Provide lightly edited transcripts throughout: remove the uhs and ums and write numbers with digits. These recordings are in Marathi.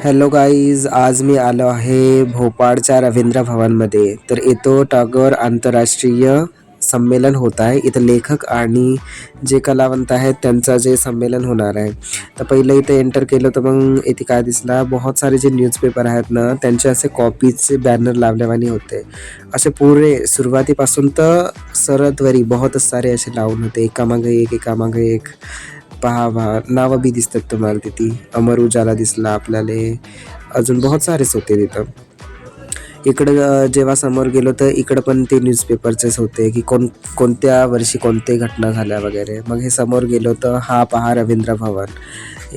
हॅलो गाईज, आज मी आलो आहे भोपाळच्या रवींद्र भवनमध्ये. तर इथं टागोर आंतरराष्ट्रीय संमेलन होत आहे. इथं लेखक आणि जे कलावंत आहेत त्यांचं जे संमेलन होणार आहे. तर पहिलं इथे एंटर केलं तर मग इथे काय दिसला, बहुत सारे जे न्यूजपेपर आहेत ना त्यांचे असे कॉपीचे बॅनर लावल्यावानी होते. असे पुरे सुरुवातीपासून तर सरदवरी बहुत सारे असे लावून होते, एकामागे एक एकामागे एक. पहा नावं बी दिसतात तुम्हाला तिथे. अमर उजाला दिसला आपल्याला, अजून बहुत सारेच होते तिथं. इकडं जेव्हा समोर गेलो तर इकडं पण ते न्यूजपेपरचेच होते की कोणत्या वर्षी कोणत्या घटना झाल्या वगैरे. मग हे समोर गेलो तर हा पहा रवींद्र भवन.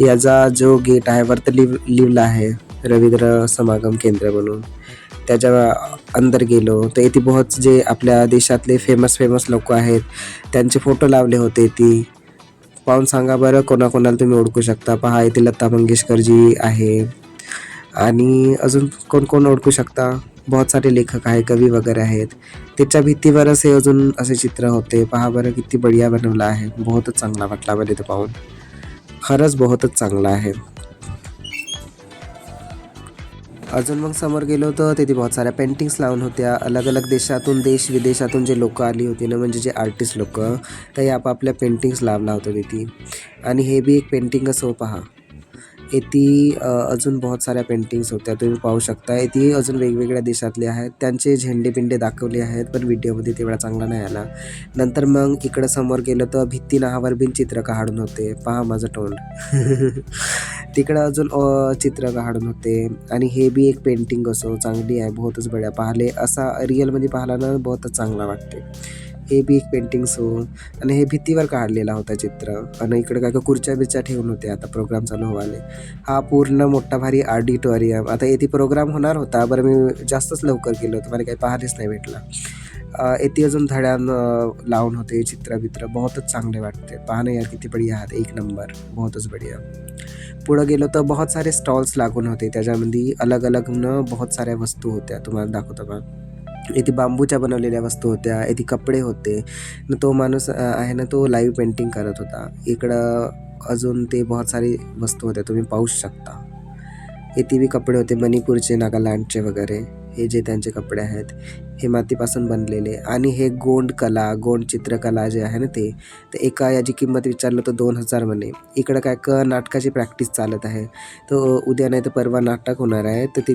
याचा जो गेट आहे वरती लिहिलं आहे रवींद्र समागम केंद्र म्हणून. त्याच्या अंदर गेलो तर इथे बहुत जे आपल्या देशातले फेमस लोक आहेत त्यांचे फोटो लावले होते. ती पाहून सांगा बरं कोणाकोणाला तुम्ही ओळखू शकता. पहा इथे लता मंगेशकरजी आहे आणि अजून कोण कोण ओळखू शकता. बहुत सारे लेखक आहे, कवी वगैरे आहेत. त्याच्या भिंतीवर असे अजून असे चित्र होते. पहा बरं किती बढिया बनवलं आहे. बहुतच चांगला वाटला मला ते पाहून. खरंच बहुतच चांगला आहे. अजून मग समोर गेलो तर तिथे बहुत साऱ्या पेंटिंग्स लावून होत्या. अलग अलग देशातून, देश विदेशातून जे लोक आली होती ना, म्हणजे जे आर्टिस्ट लोक, ते आपापल्या पेंटिंग्स लावला होतं तिथे. आणि हे बी एक पेंटिंग असो पहा. येथे अजून बहुत साऱ्या पेंटिंग्स होत्या, तुम्ही पाहू शकता. येथे अजून वेगवेगळ्या देशातले आहेत, त्यांचे झेंडे बिंडे दाखवले आहेत, पण व्हिडिओमध्ये तेवढा चांगला नाही आला. नंतर मग इकडं समोर गेलं तर भित्ती नावावर बिन चित्र काढून होते. पहा माझं तोंड. तिकडं अजून चित्र काढून होते. आणि हे बी एक पेंटिंग असो चांगली आहे, बहुतच बढिया. पाहिले असा रिअलमध्ये पाहिला ना बहुतच चांगला वाटते. हे बी एक पेंटिंग्स हो. आणि हे भित्तीवर काढलेला होता चित्र. आणि इकडे काय का खुर्च्या बिर्च्या ठेवून होते, आता प्रोग्राम चालू व्हायला. हा पूर्ण मोठा भारी ऑडिटोरियम. आता येथे प्रोग्राम होणार होता, बरं मी जास्तच लवकर गेलो होतो, मला काही पाहायलाच नाही भेटला. येथे अजून धड्यान लावून होते चित्रबित्र, बहुतच चांगले वाटते. पहा ना यार किती बढिया आहात, एक नंबर, बहुतच बढिया. पुढं गेलो तर बहुत सारे स्टॉल्स लागून होते, त्याच्यामध्ये अलग अलग न बहुत साऱ्या वस्तू होत्या. तुम्हाला दाखवतो बा, इथे बांबूच्या बनवलेल्या वस्तू होत्या, इथे कपडे होते. न तो माणूस आहे ना, तो लाईव्ह पेंटिंग करत होता. इकडं अजून ते बहुत सारी वस्तू होत्या, तुम्ही पाहू शकता. इथे बी कपडे होते मणिपूरचे, नागालँडचे वगैरे. हे जे त्यांचे कपडे आहेत हे मातीपासून बनलेले. आणि हे गोंड कला, गोंड चित्रकला जे आहे ना ते, तर एका याची किंमत विचारलं तर 2000 म्हणे. इकडं काय नाटकाची प्रॅक्टिस चालत आहे, तर उद्या नाही तर परवा नाटक होणार आहे, तर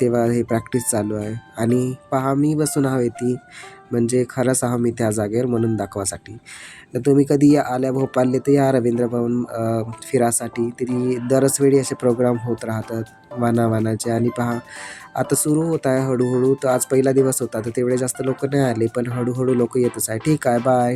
तेव्हा हे प्रॅक्टिस चालू आहे. आणि पहा मी बसून हवे ती, म्हणजे खरंच आहो मी त्या जागेवर म्हणून दाखवासाठी. तर तुम्ही कधी आल्या भोपाळले तर या रवींद्र भवन फिरासाठी. तरी दरच वेळी असे प्रोग्राम होत राहतात वानाचे. आणि पहा आता सुरू होत आहे हळूहळू. तर आज पहिला दिवस होता तर तेवढे जास्त लोक नाही आले, पण हळूहळू लोक येतच आहे. ठीक आहे, बाय.